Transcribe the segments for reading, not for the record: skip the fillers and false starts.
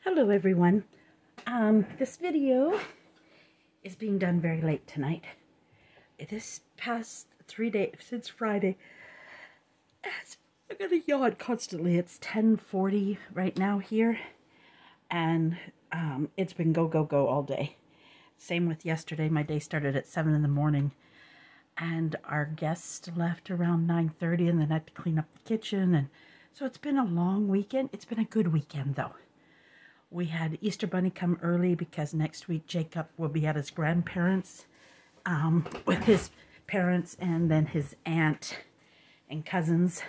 Hello everyone. This video is being done very late tonight. This past 3 days, since Friday, I'm gonna yawn constantly. It's 10:40 right now here, and it's been go, go, go all day. Same with yesterday. My day started at 7 in the morning, and our guests left around 9:30, and then I had to clean up the kitchen, and so it's been a long weekend. It's been a good weekend though. We had Easter Bunny come early because next week Jacob will be at his grandparents with his parents and then his aunt and cousins.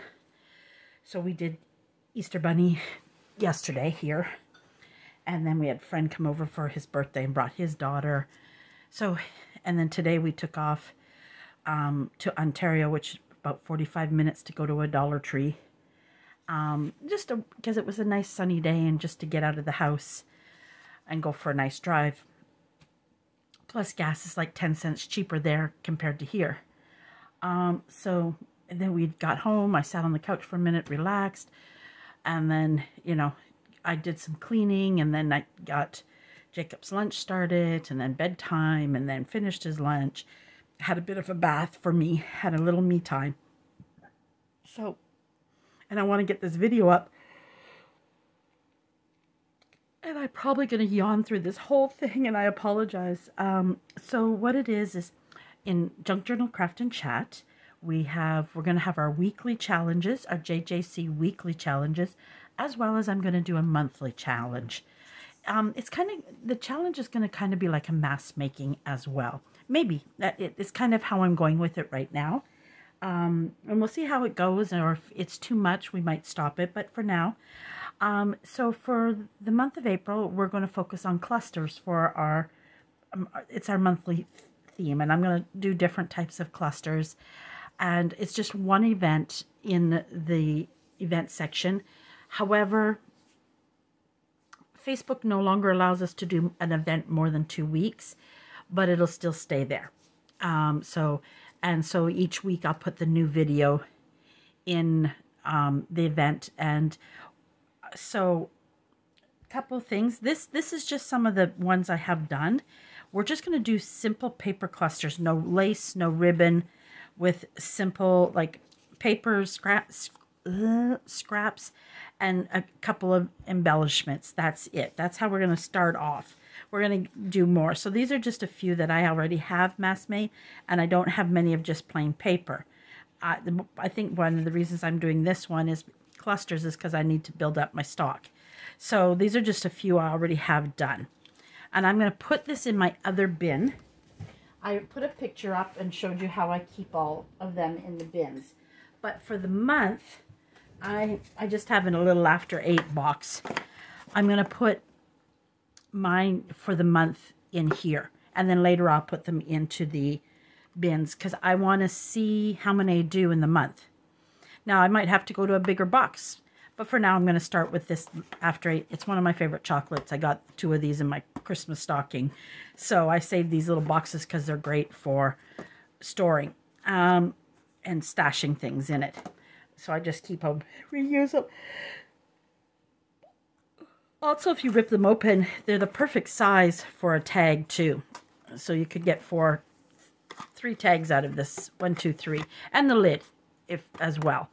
So we did Easter Bunny yesterday here. And then we had a friend come over for his birthday and brought his daughter. So, and then today we took off to Ontario, which is about 45 minutes to go to a Dollar Tree. Just because it was a nice sunny day and just to get out of the house and go for a nice drive. Plus gas is like 10 cents cheaper there compared to here. So and then we got home. I sat on the couch for a minute, relaxed. And then, you know, I did some cleaning and then I got Jacob's lunch started and then bedtime and then finished his lunch. Had a bit of a bath for me, had a little me time. So, and I want to get this video up. And I'm probably going to yawn through this whole thing, and I apologize. So what it is in Junk Journal Craft and Chat, we're going to have our weekly challenges, our JJC weekly challenges, as well as I'm going to do a monthly challenge. It's kind of, the challenge is going to kind of be like a mask making as well. Maybe. It's kind of how I'm going with it right now. And we'll see how it goes, or if it's too much, we might stop it. But for now, so for the month of April, we're going to focus on clusters for our, it's our monthly theme. And I'm going to do different types of clusters. And it's just one event in the event section. However, Facebook no longer allows us to do an event more than 2 weeks, but it'll still stay there. So each week I'll put the new video in the event. And so a couple of things. This is just some of the ones I have done. We're just going to do simple paper clusters. No lace, no ribbon, with simple like paper scraps and a couple of embellishments. That's it. That's how we're going to start off. We're going to do more. So these are just a few that I already have mass made, and I don't have many of just plain paper. I think one of the reasons I'm doing this one is clusters is because I need to build up my stock. So these are just a few I already have done. And I'm going to put this in my other bin. I put a picture up and showed you how I keep all of them in the bins. But for the month, I just have in a little after 8 box. I'm going to put mine for the month in here, and then later I'll put them into the bins because I want to see how many I do in the month. Now I might have to go to a bigger box, but for now I'm going to start with this after 8. It's one of my favorite chocolates. I got 2 of these in my Christmas stocking, so I saved these little boxes because they're great for storing and stashing things in it. So I just keep them, reuse them. Also, if you rip them open, they're the perfect size for a tag too. So you could get 3 tags out of this. 1, 2, 3, and the lid, as well.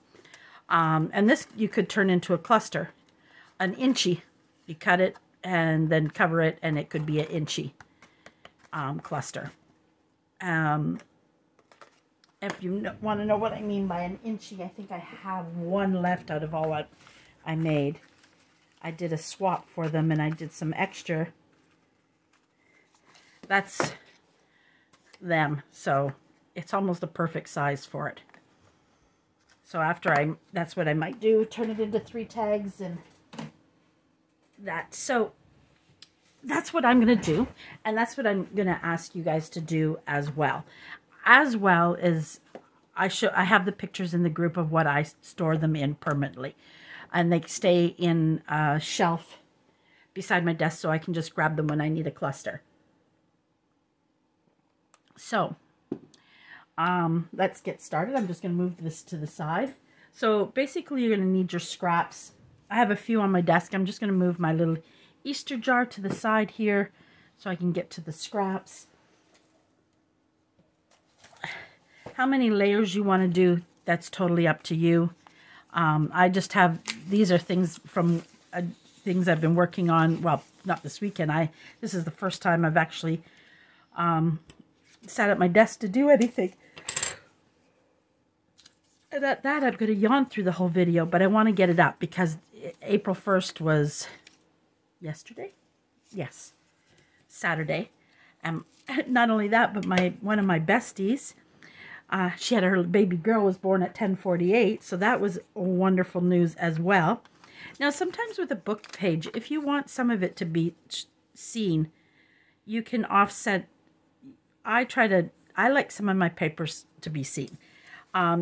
And this you could turn into a cluster, an inchy. You cut it and then cover it, and it could be an inchy cluster. If you want to know what I mean by an inchy, I think I have 1 left out of all what I made. I did a swap for them, and I did some extra. That's them. So it's almost a perfect size for it. So after that's what I might do, turn it into 3 tags and that. So that's what I'm going to do. And that's what I'm going to ask you guys to do as well. As well as I have the pictures in the group of what I store them in permanently. And they stay in a shelf beside my desk so I can just grab them when I need a cluster. So, let's get started. I'm just going to move this to the side. So, basically, you're going to need your scraps. I have a few on my desk. I'm just going to move my little Easter jar to the side here so I can get to the scraps. How many layers you want to do, that's totally up to you. I just have, these are things from things I've been working on. Well, not this weekend. This is the first time I've actually sat at my desk to do anything. And at that, I'm going to yawn through the whole video, but I want to get it up because April 1st was yesterday? Yes, Saturday. And not only that, but one of my besties, she had her baby girl was born at 10:48, so that was wonderful news as well. Now, sometimes with a book page, if you want some of it to be seen, you can offset. I like some of my papers to be seen.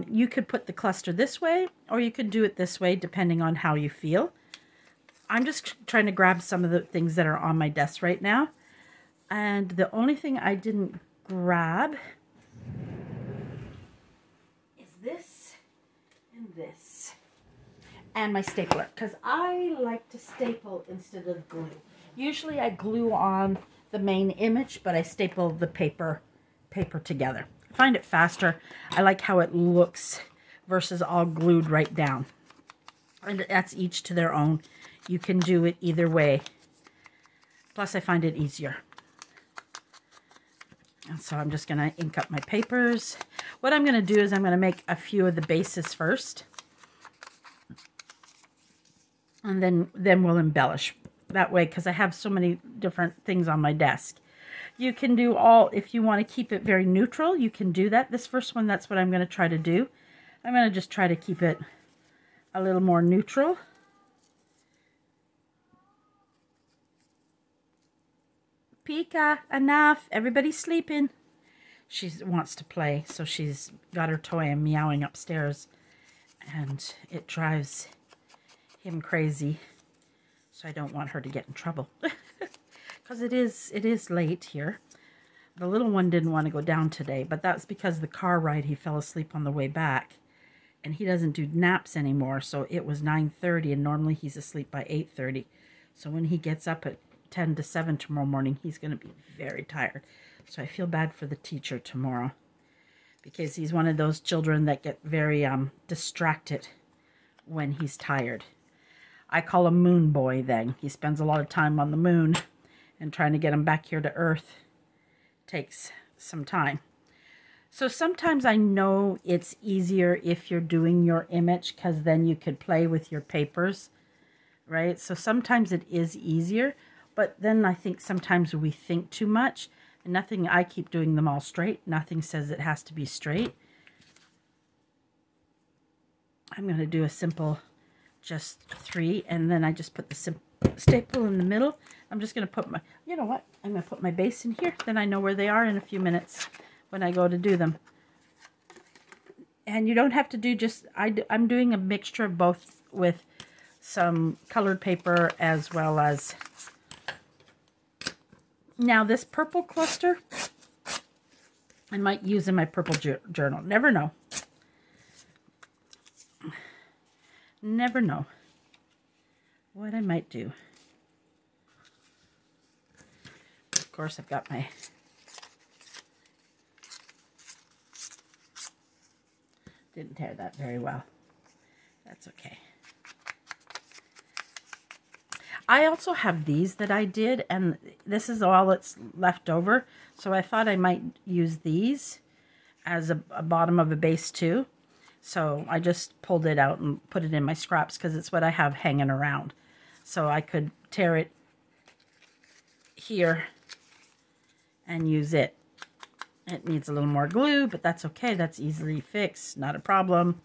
You could put the cluster this way, or you could do it this way, depending on how you feel. I'm just trying to grab some of the things that are on my desk right now. And the only thing I didn't grab is this and this. And my stapler, because I like to staple instead of glue. Usually I glue on the main image, but I staple the paper together. I find it faster. I like how it looks versus all glued right down. And that's each to their own. You can do it either way. Plus, I find it easier. And so I'm just going to ink up my papers. What I'm going to do is I'm going to make a few of the bases first. And then we'll embellish that way, because I have so many different things on my desk. You can do all, if you want to keep it very neutral, you can do that. This first one, that's what I'm going to try to do. I'm going to just try to keep it a little more neutral. Pika, enough. Everybody's sleeping. She wants to play, so she's got her toy and meowing upstairs. And it drives him crazy. So I don't want her to get in trouble. Because it is late here. The little one didn't want to go down today, but that's because the car ride, he fell asleep on the way back. And he doesn't do naps anymore, so it was 9:30, and normally he's asleep by 8:30. So when he gets up at 10 to 7 tomorrow morning, he's going to be very tired. So I feel bad for the teacher tomorrow, because he's one of those children that get very distracted when he's tired. I call him Moon Boy then. He spends a lot of time on the moon, and trying to get him back here to Earth takes some time. So sometimes I know it's easier if you're doing your image, because then you could play with your papers, right? So sometimes it is easier, but then I think sometimes we think too much. And nothing, I keep doing them all straight. Nothing says it has to be straight. I'm going to do a simple, just 3, and then I just put the staple in the middle. I'm just going to put my, you know what? I'm going to put my base in here. Then I know where they are in a few minutes when I go to do them. And you don't have to do just, I'm doing a mixture of both with some colored paper as well as, now this purple cluster, I might use in my purple journal. Never know. Never know what I might do. Of course, I've got my didn't tear that very well. That's okay. I also have these that I did, and this is all that's left over. So I thought I might use these as a bottom of a base too. So I just pulled it out and put it in my scraps because it's what I have hanging around. So I could tear it here and use it. It needs a little more glue, but that's okay. That's easily fixed. Not a problem.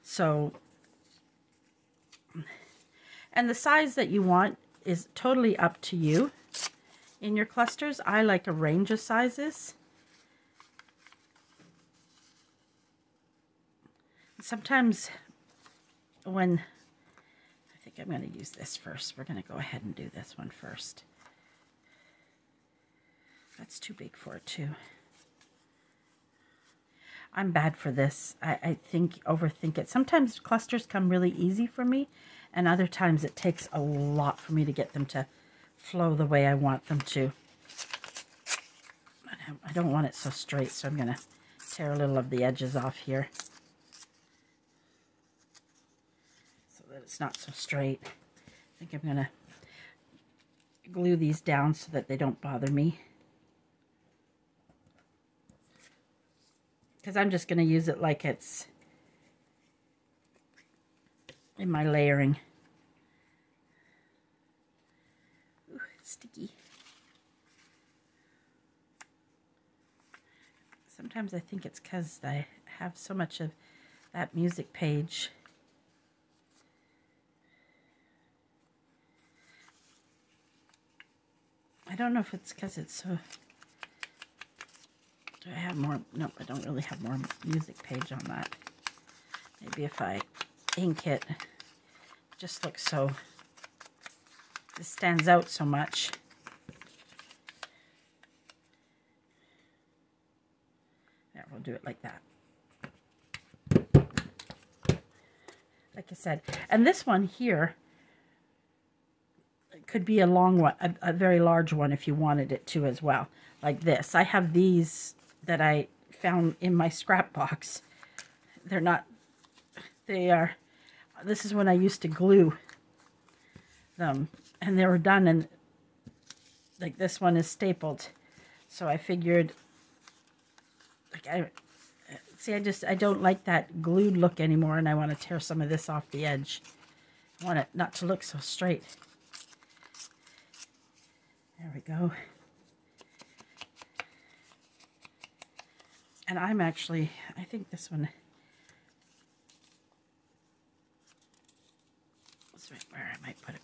So, and the size that you want is totally up to you in your clusters. I like a range of sizes. Sometimes when, I think I'm going to use this first. We're going to go ahead and do this one first. That's too big for it too. I'm bad for this. I overthink it. Sometimes clusters come really easy for me, and other times it takes a lot for me to get them to flow the way I want them to. I don't want it so straight, so I'm going to tear a little of the edges off here so that it's not so straight. I think I'm going to glue these down so that they don't bother me, because I'm just going to use it like it's in my layering. Ooh, it's sticky. Sometimes I think it's because I have so much of that music page. I don't know if it's because it's so... Do I have more? Nope, I don't really have more music page on that. Maybe if I ink it, it just looks so... It stands out so much. There, we'll do it like that. Like I said. And this one here could be a long one, a very large one if you wanted it to as well. Like this. I have these that I found in my scrap box. They're not, they are, this is when I used to glue them. And they were done, and like this one is stapled. So I figured, like I don't like that glued look anymore, and I want to tear some of this off the edge. I want it not to look so straight. There we go. And I'm actually, I think this one, let's see where I might put it.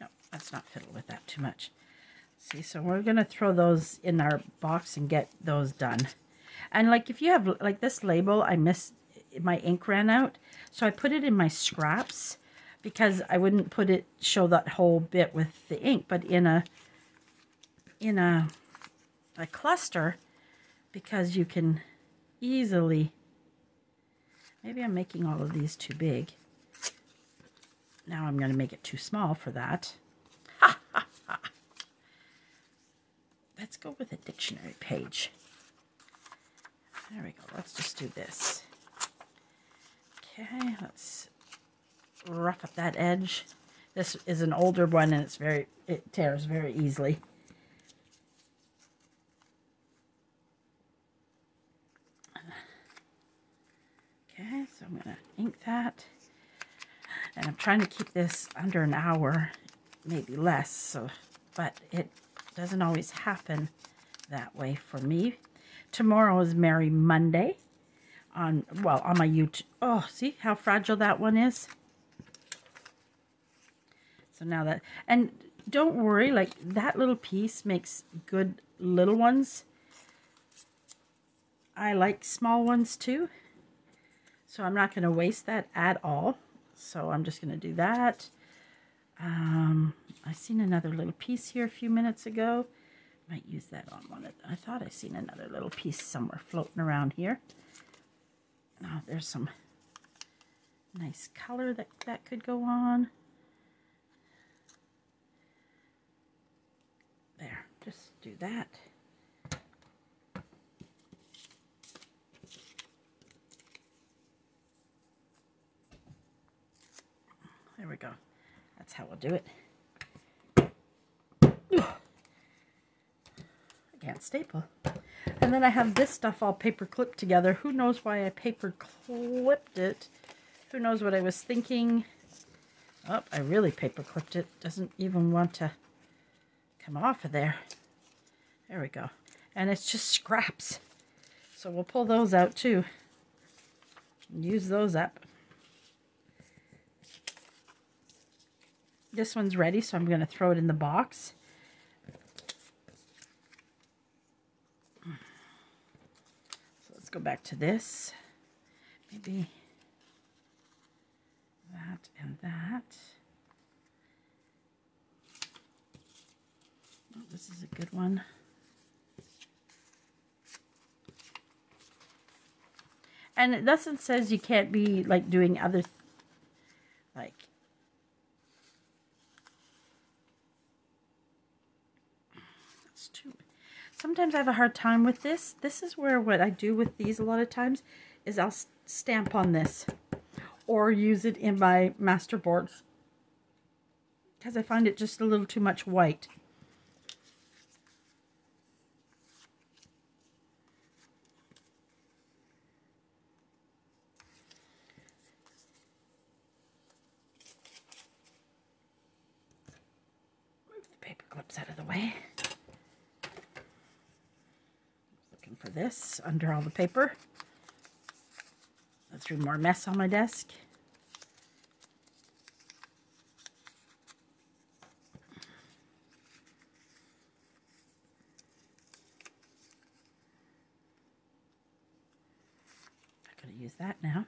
No, let's not fiddle with that too much. See, so we're going to throw those in our box and get those done. And like if you have, like this label, I missed, my ink ran out. So I put it in my scraps because I wouldn't put it, show that whole bit with the ink, but in a cluster, because you can easily, maybe I'm making all of these too big. Now I'm going to make it too small for that. Ha, ha, ha. Let's go with a dictionary page. There we go. Let's just do this. Okay, let's rough up that edge. This is an older one, and it tears very easily. Okay, so I'm going to ink that. And I'm trying to keep this under an hour, maybe less, so, but it doesn't always happen that way for me. Tomorrow is Merry Monday on my YouTube. Oh, see how fragile that one is? So now that, and don't worry, like that little piece makes good little ones. I like small ones too. So I'm not going to waste that at all. So I'm just going to do that. I seen another little piece here a few minutes ago. Might use that on one. I thought I seen another little piece somewhere floating around here. Now there's some nice color that could go on. There, just do that. There we go. That's how we'll do it. I can't staple. And then I have this stuff all paper clipped together. Who knows why I paper clipped it? Who knows what I was thinking? Oh, I really paper clipped it. Doesn't even want to come off of there. There we go. And it's just scraps. So we'll pull those out too. And use those up. This one's ready, so I'm going to throw it in the box. So let's go back to this. Maybe that and that. Oh, this is a good one. And it doesn't says you can't be like doing other, like, that's too, sometimes I have a hard time with this. This is where what I do with these a lot of times is I'll stamp on this or use it in my master boards because I find it just a little too much white. Move the paper clips out of the way. Looking for this under all the paper. I threw more mess on my desk. I'm going to use that now.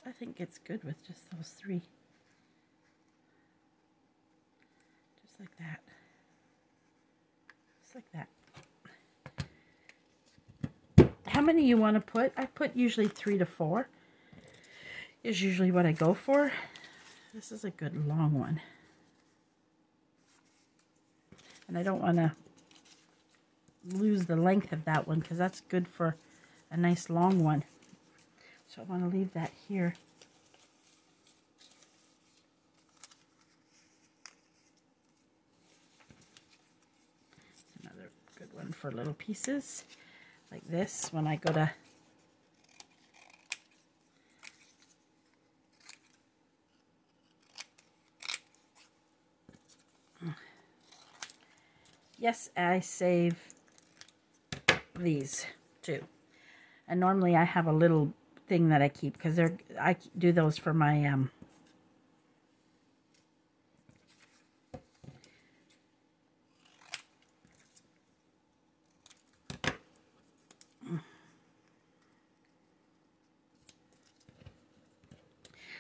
I think it's good with just those three. Just like that. Just like that. How many you want to put? I put usually 3 to 4. Is usually what I go for. This is a good long one. And I don't want to lose the length of that one because that's good for a nice long one. So I want to leave that here. Another good one for little pieces like this when I go to yes, I save these too. And normally I have a little thing that I keep because I do those for my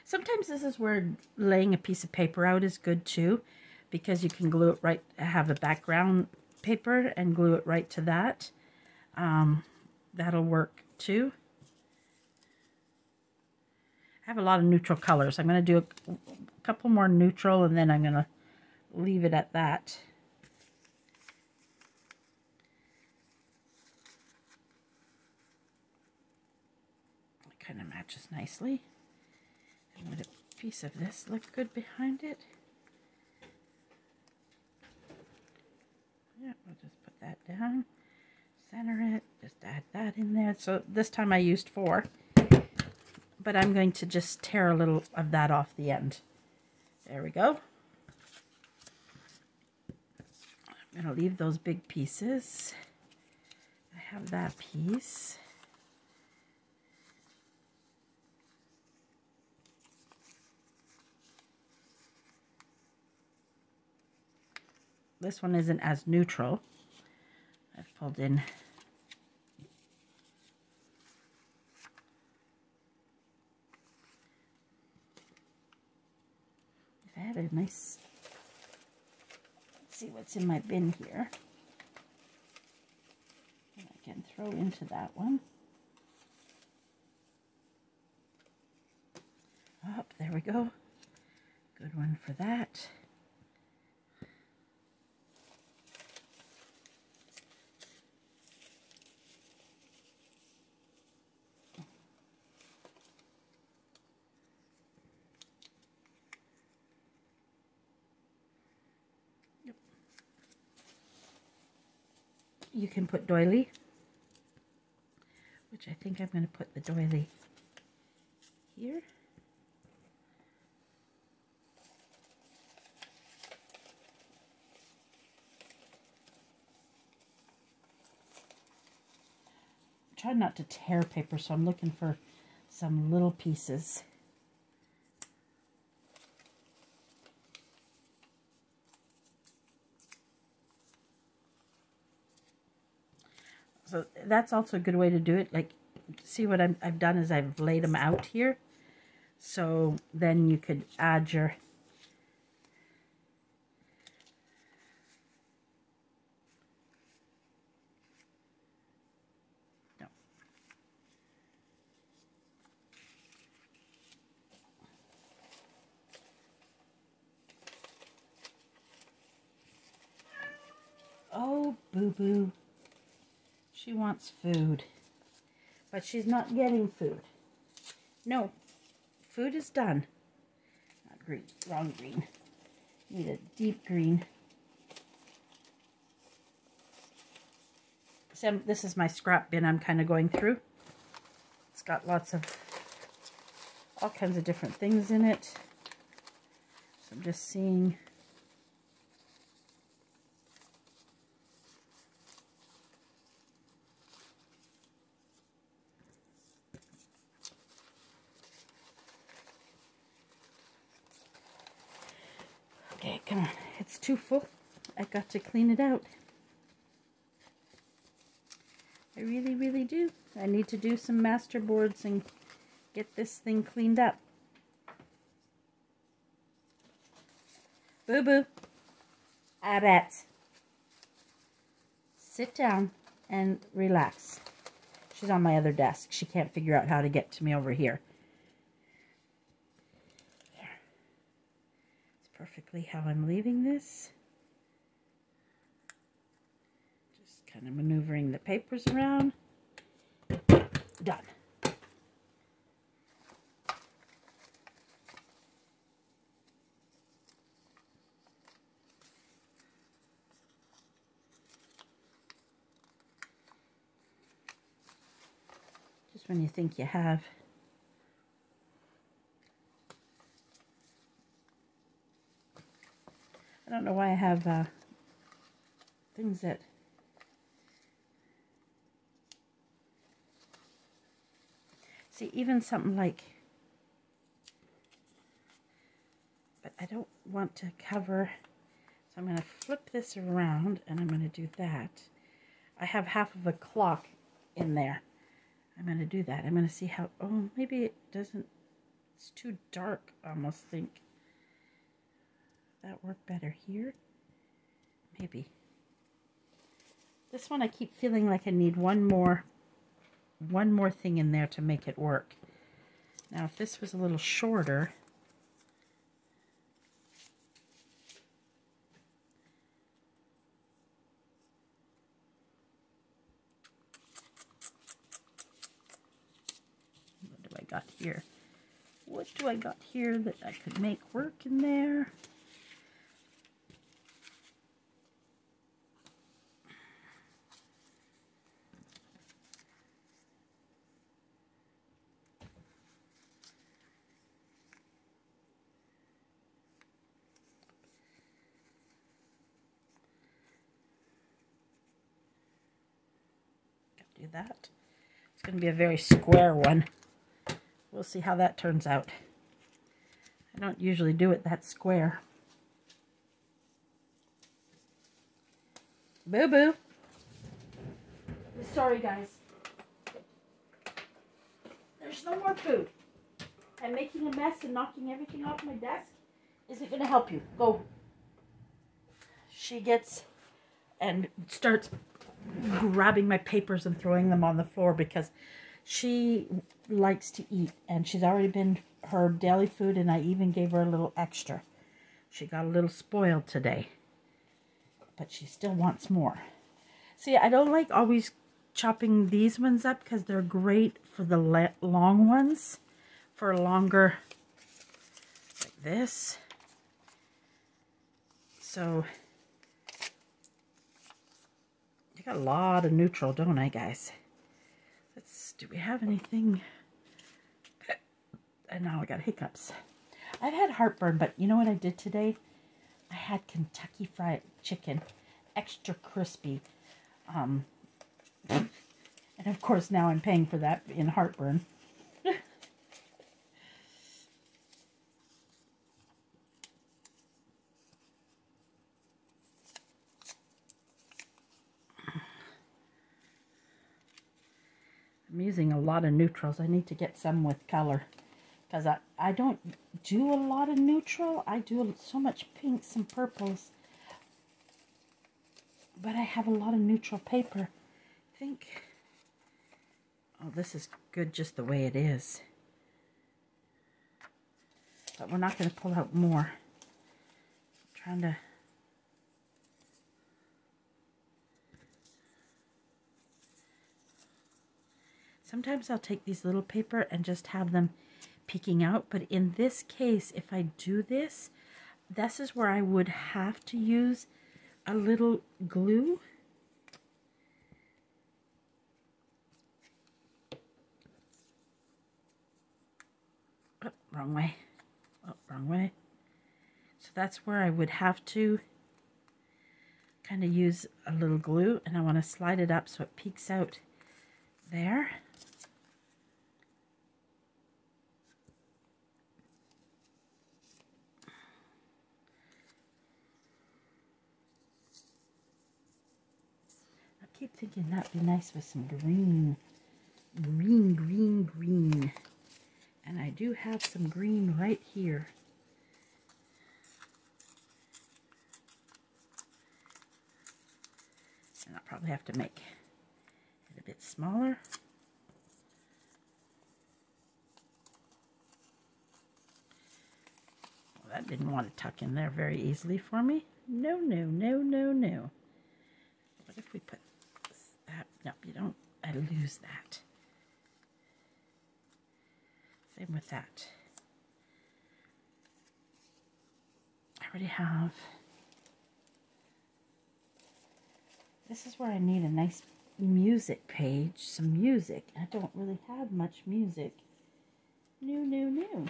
sometimes this is where laying a piece of paper out is good too, because you can glue it right, have a background paper and glue it right to that. That'll work too. I have a lot of neutral colors. I'm going to do a couple more neutral and then I'm going to leave it at that. It kind of matches nicely. And would a piece of this look good behind it? Yeah, we'll just put that down. Center it. Just add that in there. So this time I used 4. But I'm going to just tear a little of that off the end. There we go. I'm going to leave those big pieces. I have that piece. This one isn't as neutral. I've pulled in I had a nice, let's see what's in my bin here. I can throw into that one. Up, there we go. Good one for that. You can put doily, which I think I'm going to put the doily here. try not to tear paper, so I'm looking for some little pieces. So that's also a good way to do it. Like, see what I've done is I've laid them out here. So then you could add your Oh, Boo-Boo. She wants food. But she's not getting food. No. Food is done. Not green. Wrong green. Need a deep green. So this is my scrap bin I'm kind of going through. It's got lots of all kinds of different things in it. So I'm just seeing. Okay, come on. It's too full. I've got to clean it out. I really, really do. I need to do some master boards and get this thing cleaned up. Boo-Boo. Arrête. Sit down and relax. She's on my other desk. She can't figure out how to get to me over here. Perfectly how I'm leaving this. Just kind of maneuvering the papers around. Done. Just when you think you have. I don't know why I have things that see, even something like, but I don't want to cover, so I'm going to flip this around and I'm going to do that. I have half of a clock in there. I'm going to do that. I'm going to see how, oh, maybe it doesn't, it's too dark, I almost think. That work better here? Maybe. This one I keep feeling like I need one more thing in there to make it work. Now if this was a little shorter, what do I got here? What do I got here that I could make work in there? Do that. It's going to be a very square one. We'll see how that turns out. I don't usually do it that square. Boo-Boo. Sorry, guys. There's no more food. And making a mess and knocking everything off my desk isn't going to help you. Go. She gets and starts grabbing my papers and throwing them on the floor because she likes to eat, and she's already been her daily food, and I even gave her a little extra. She got a little spoiled today, but she still wants more. See, I don't like always chopping these ones up because they're great for the long ones, for longer, like this. So got a lot of neutral, don't I, guys? Do we have anything? And now I got hiccups. I've had heartburn, but you know what I did today? I had Kentucky Fried Chicken, extra crispy. And And of course now I'm paying for that in heartburn. I'm using a lot of neutrals. I need to get some with color, because I don't do a lot of neutral. I do so much pinks and purples, but I have a lot of neutral paper. I think, oh, this is good just the way it is, but we're not going to pull out more. I'm trying to, sometimes I'll take these little paper and just have them peeking out, but in this case, if I do this, this is where I would have to use a little glue. Oh, wrong way. Oh, wrong way. So that's where I would have to kind of use a little glue, and I want to slide it up so it peeks out there. I keep thinking that'd be nice with some green. And I do have some green right here. And I'll probably have to make it a bit smaller. Well, that didn't want to tuck in there very easily for me. No, no, no, no, no. What if we put that? No, you don't. I lose that. Same with that. I already have. This is where I need a nice music page, some music. I don't really have much music. No.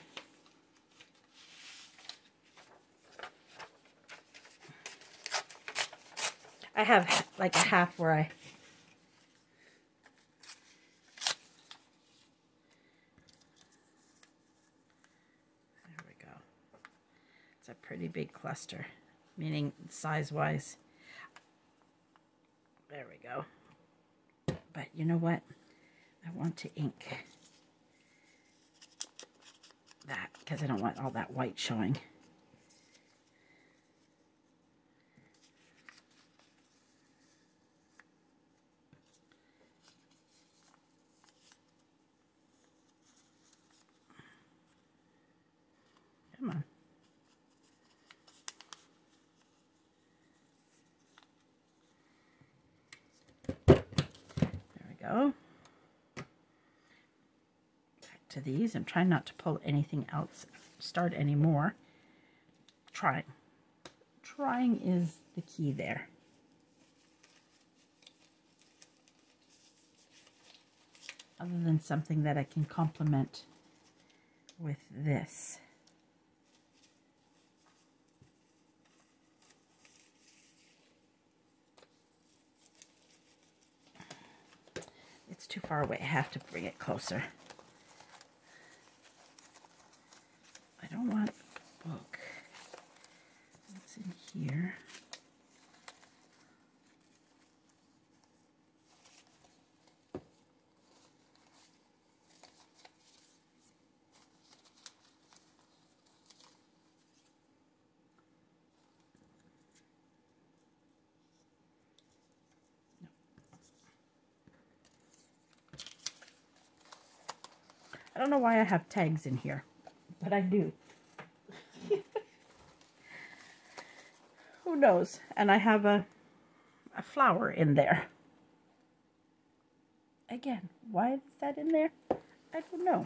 I have like a half where I a pretty big cluster, meaning size-wise. There we go. But you know what? I want to ink that because I don't want all that white showing. Come on. Go back to these. I'm trying not to pull anything else, start anymore. Trying is the key there. Other than something that I can complement with this. It's too far away. I have to bring it closer. I don't want a book. What's in here? I don't know why I have tags in here, but I do. Who knows? And I have a flower in there. Again, why is that in there? I don't know.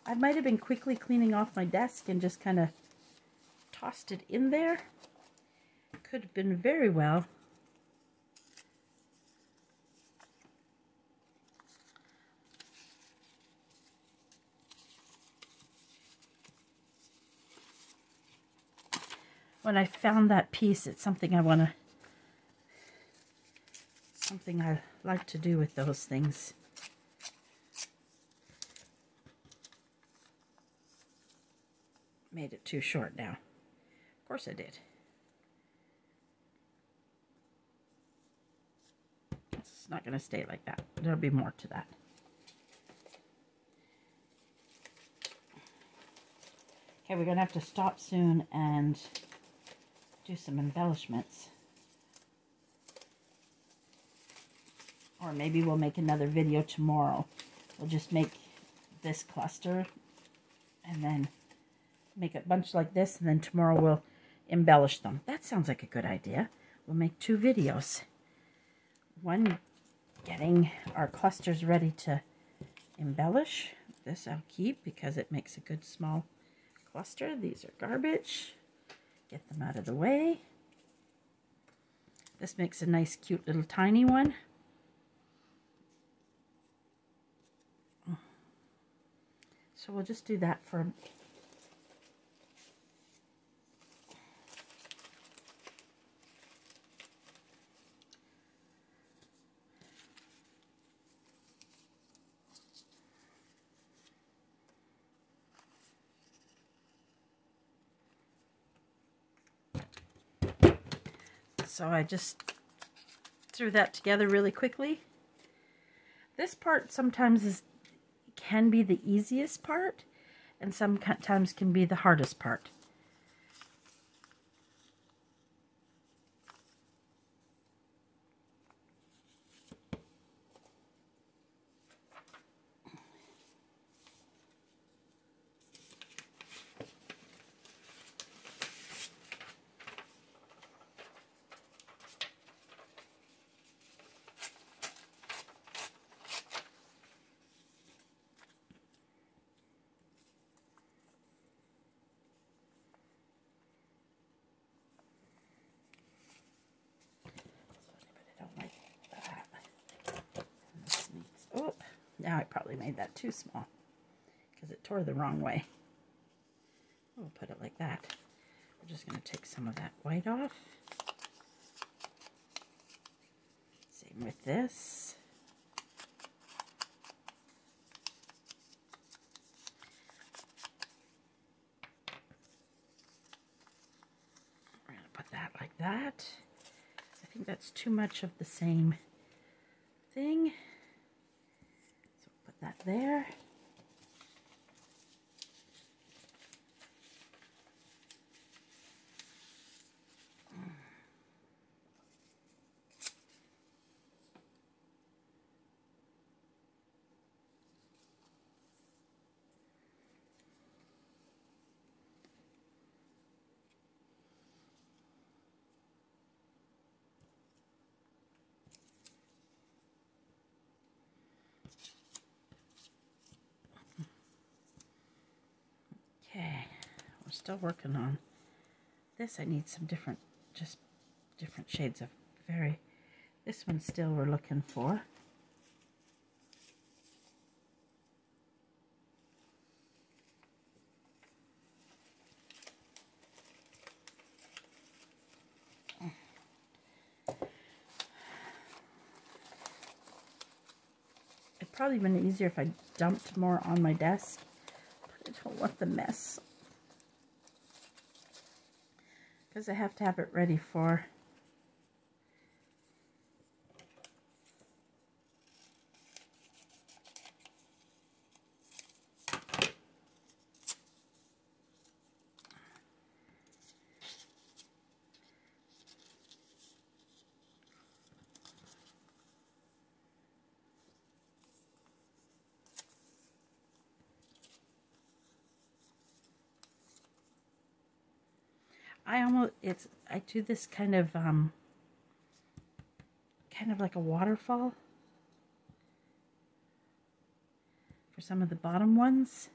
I might have been quickly cleaning off my desk and just kind of tossed it in there. Could have been very well. When I found that piece, it's something I want to, something I like to do with those things. Made it too short now. Of course I did. It's not going to stay like that. There'll be more to that. Okay, we're going to have to stop soon and do some embellishments. Or maybe we'll make another video tomorrow. We'll just make this cluster and then make a bunch like this, and then tomorrow we'll embellish them. That sounds like a good idea. We'll make 2 videos. One getting our clusters ready to embellish. This I'll keep because it makes a good small cluster. These are garbage. Get them out of the way. This makes a nice cute little tiny one. So we'll just do that for so I just threw that together really quickly. This part sometimes can be the easiest part, and sometimes can be the hardest part. Now I probably made that too small because it tore the wrong way. We'll put it like that. We're just going to take some of that white off. Same with this. We're going to put that like that. I think that's too much of the same thing. That there. Okay, we're still working on this. I need some different shades of this one still we're looking for. It'd probably been easier if I dumped more on my desk. I don't want the mess, because I have to have it ready for I do this kind of like a waterfall for some of the bottom ones.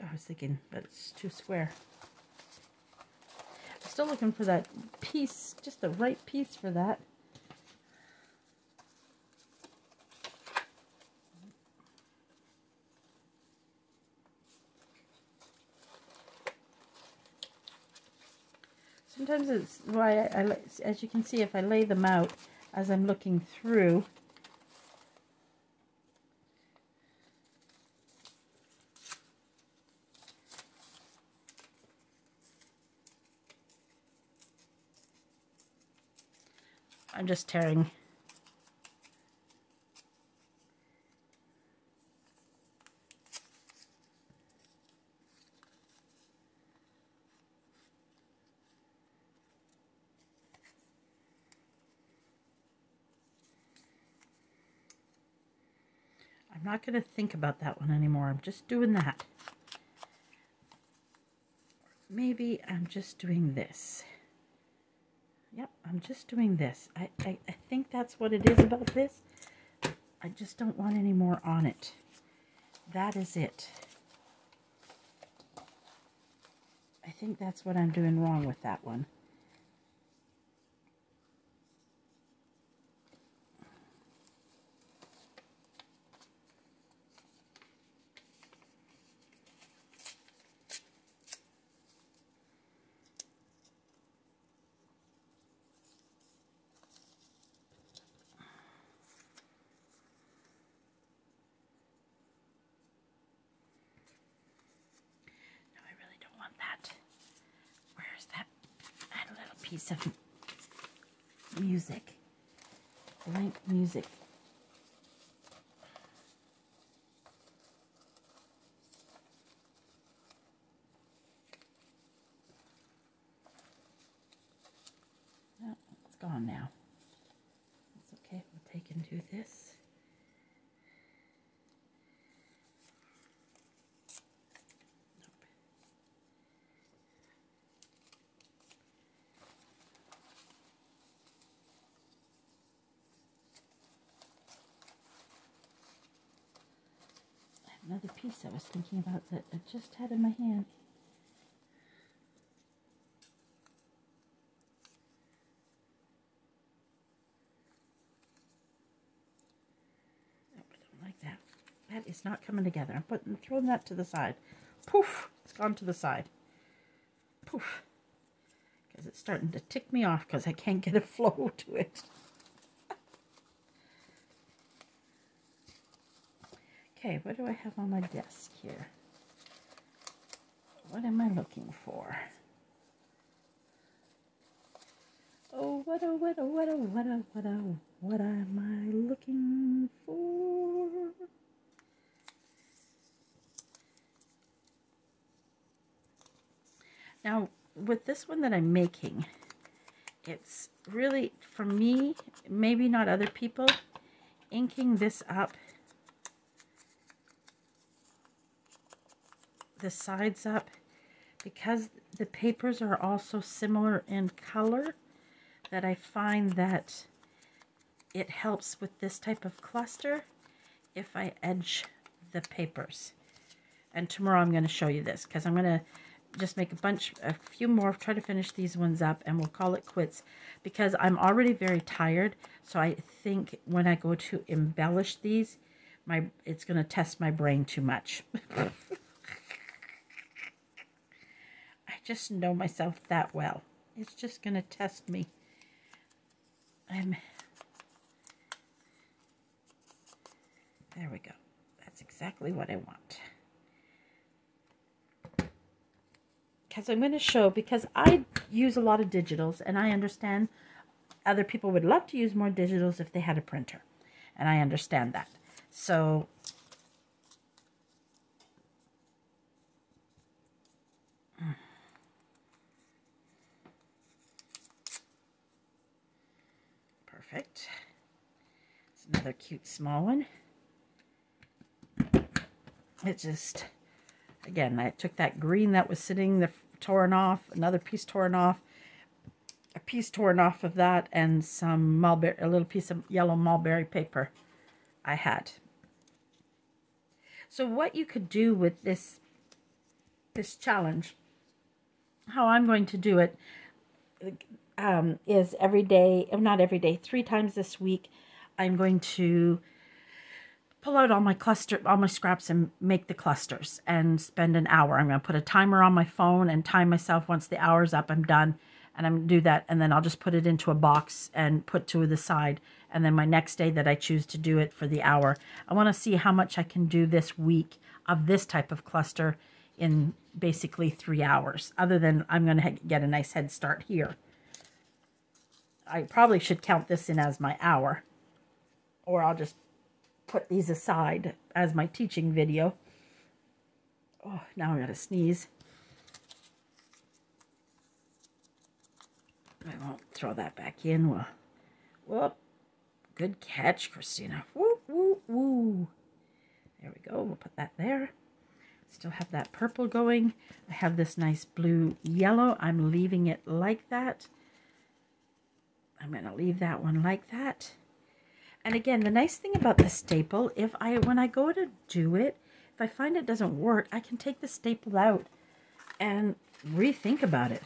I was thinking, but it's too square. still looking for that piece, just the right piece for that. Sometimes it's why as you can see, if I lay them out as I'm looking through, I'm just tearing. I'm not going to think about that one anymore. I'm just doing that. Maybe I'm just doing this. Yep, I'm just doing this. I think that's what it is about this. I just don't want any more on it. That is it. I think that's what I'm doing wrong with that one. Piece of music, blank music. Oh, it's gone now. It's okay, we'll take and do this. Another piece I was thinking about that I just had in my hand. Oh, I don't like that. That is not coming together. I'm throwing that to the side. Poof! It's gone to the side. Poof! Because it's starting to tick me off because I can't get a flow to it. Okay, what do I have on my desk here? What am I looking for? Oh, what am I looking for? Now, with this one that I'm making, it's really, for me, maybe not other people, inking this up, the sides up, because the papers are also similar in color, that I find that it helps with this type of cluster if I edge the papers. And tomorrow I'm going to show you this, because I'm going to just make a few more, try to finish these ones up, and we'll call it quits, because I'm already very tired. So I think when I go to embellish these, it's going to test my brain too much. I just know myself that well. It's just going to test me. There we go. That's exactly what I want. Because I'm going to show, because I use a lot of digitals, and I understand other people would love to use more digitals if they had a printer. And I understand that. So perfect. It's another cute small one. It just, again, I took that green that was sitting, torn off, another piece torn off, a piece torn off of that, and some mulberry, a little piece of yellow mulberry paper I had. So what you could do with this challenge, how I'm going to do it, is every day, not every day, 3 times this week, I'm going to pull out all my scraps and make the clusters and spend an hour. I'm going to put a timer on my phone and time myself. Once the hour's up, I'm done. And I'm going to do that. And then I'll just put it into a box and put to the side. And then my next day that I choose to do it for the hour, I want to see how much I can do this week of this type of cluster in basically 3 hours. Other than I'm going to get a nice head start here. I probably should count this in as my hour. Or I'll just put these aside as my teaching video. Oh, now I gotta sneeze. I won't throw that back in. Well, whoop. Good catch, Christina. Woo, woo, woo. There we go. We'll put that there. Still have that purple going. I have this nice blue yellow. I'm leaving it like that. I'm going to leave that one like that. And again, the nice thing about the staple, when I go to do it, if I find it doesn't work, I can take the staple out and rethink about it.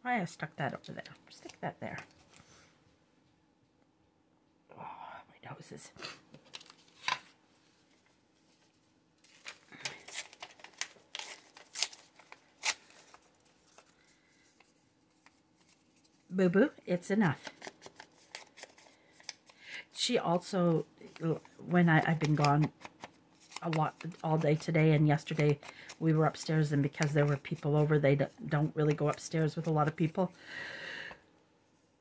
Why I stuck that over there? Stick that there. Oh, my noses. Boo-boo, it's enough. She also, when I've been gone a lot all day today and yesterday, we were upstairs, and because there were people over, they don't really go upstairs with a lot of people.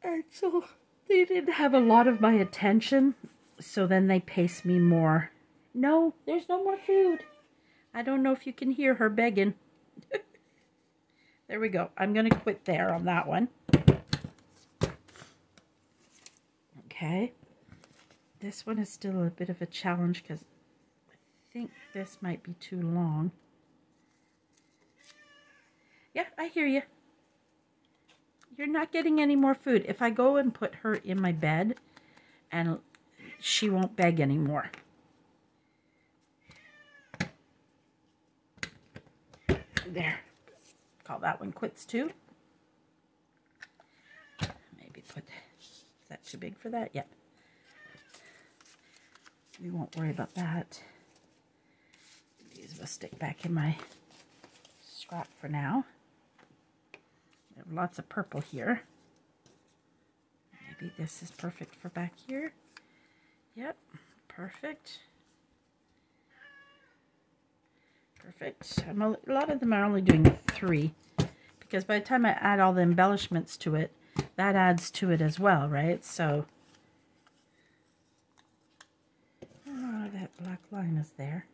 And so they didn't have a lot of my attention, so then they pace me more. No, there's no more food. I don't know if you can hear her begging. There we go. I'm going to quit there on that one. Okay, this one is still a bit of a challenge because I think this might be too long. Yeah, I hear you. You're not getting any more food. If I go and put her in my bed, and she won't beg anymore. There. Call that one quits too. Maybe put... Is that too big for that? Yep. We won't worry about that. These will stick back in my scrap for now. We have lots of purple here. Maybe this is perfect for back here. Yep, perfect. Perfect. A lot of them are only doing 3 because by the time I add all the embellishments to it, that adds to it as well, right? So, oh, that black line is there.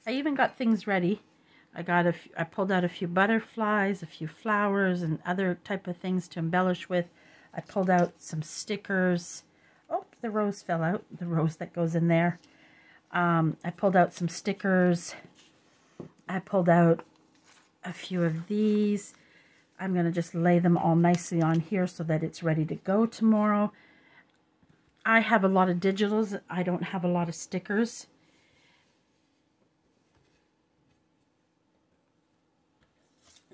I even got things ready. I pulled out a few butterflies, a few flowers, and other type of things to embellish with. I pulled out some stickers. Oh, the rose fell out. The rose that goes in there. I pulled out some stickers. I pulled out a few of these. I'm going to just lay them all nicely on here so that it's ready to go tomorrow. I have a lot of digitals. I don't have a lot of stickers.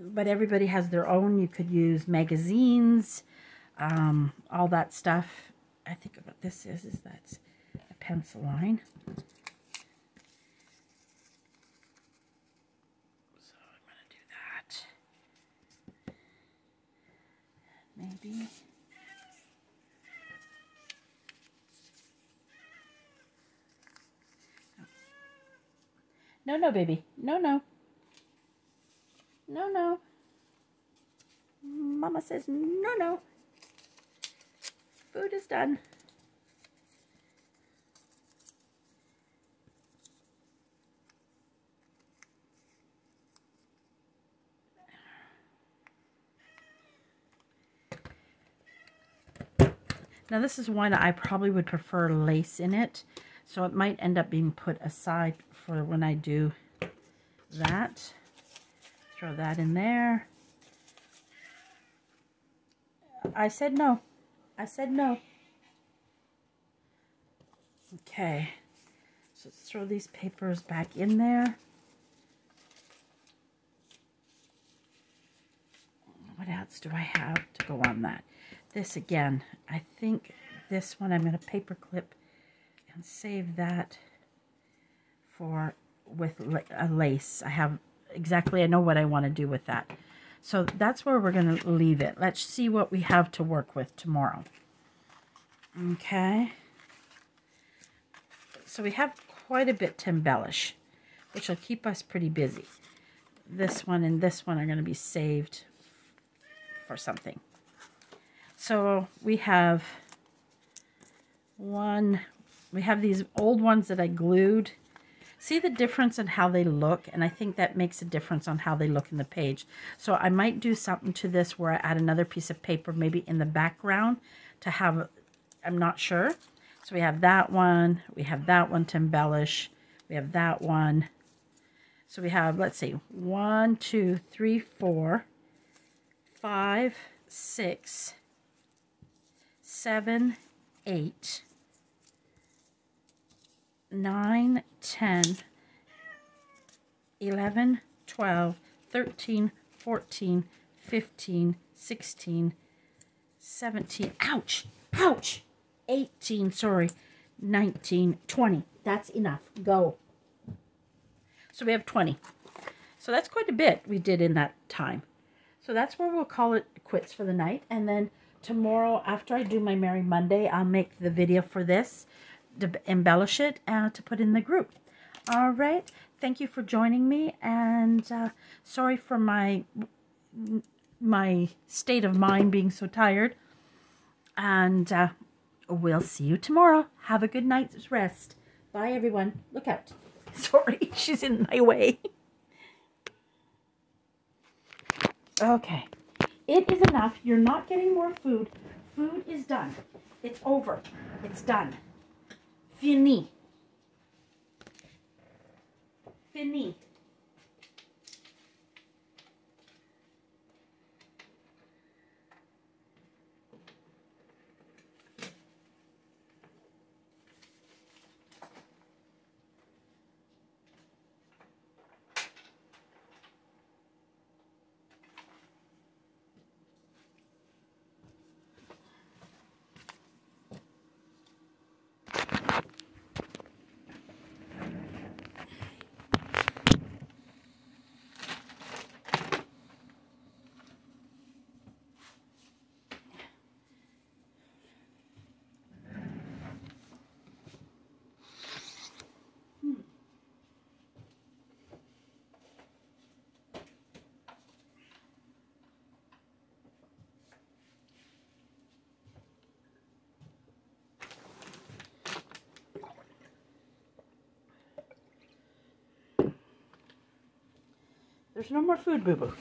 But everybody has their own. You could use magazines, all that stuff. I think what this is that's a pencil line. So I'm going to do that. Maybe. No, no, baby. No, no. No, no. Mama says no, no. Food is done. Now this is one I probably would prefer lace in it, so it might end up being put aside for when I do that. Throw that in there. I said no. I said no. Okay, so let's throw these papers back in there. What else do I have to go on that? This again, I think this one I'm going to paper clip and save that for with a lace. I have exactly, I know what I want to do with that. So that's where we're going to leave it. Let's see what we have to work with tomorrow. Okay. So we have quite a bit to embellish, which will keep us pretty busy. This one and this one are going to be saved for something. So we have these old ones that I glued. See the difference in how they look, and I think that makes a difference on how they look in the page. So I might do something to this where I add another piece of paper maybe in the background to have, I'm not sure. So we have that one to embellish, we have that one. So we have, let's see, 1, 2, 3, 4, 5, 6, 7, 8, 9, 10, 11, 12, 13, 14, 15, 16, 17, ouch, ouch, 18, sorry, 19, 20. That's enough. Go. So we have 20. So that's quite a bit we did in that time. So that's where we'll call it quits for the night. And then tomorrow, after I do my Merry Monday, I'll make the video for this, to embellish it, and to put in the group. All right. Thank you for joining me. And sorry for my state of mind being so tired. And we'll see you tomorrow. Have a good night's rest. Bye, everyone. Look out. Sorry, she's in my way. Okay. It is enough. You're not getting more food. Food is done. It's over. It's done. Fini. Fini. There's no more food, boo-boo.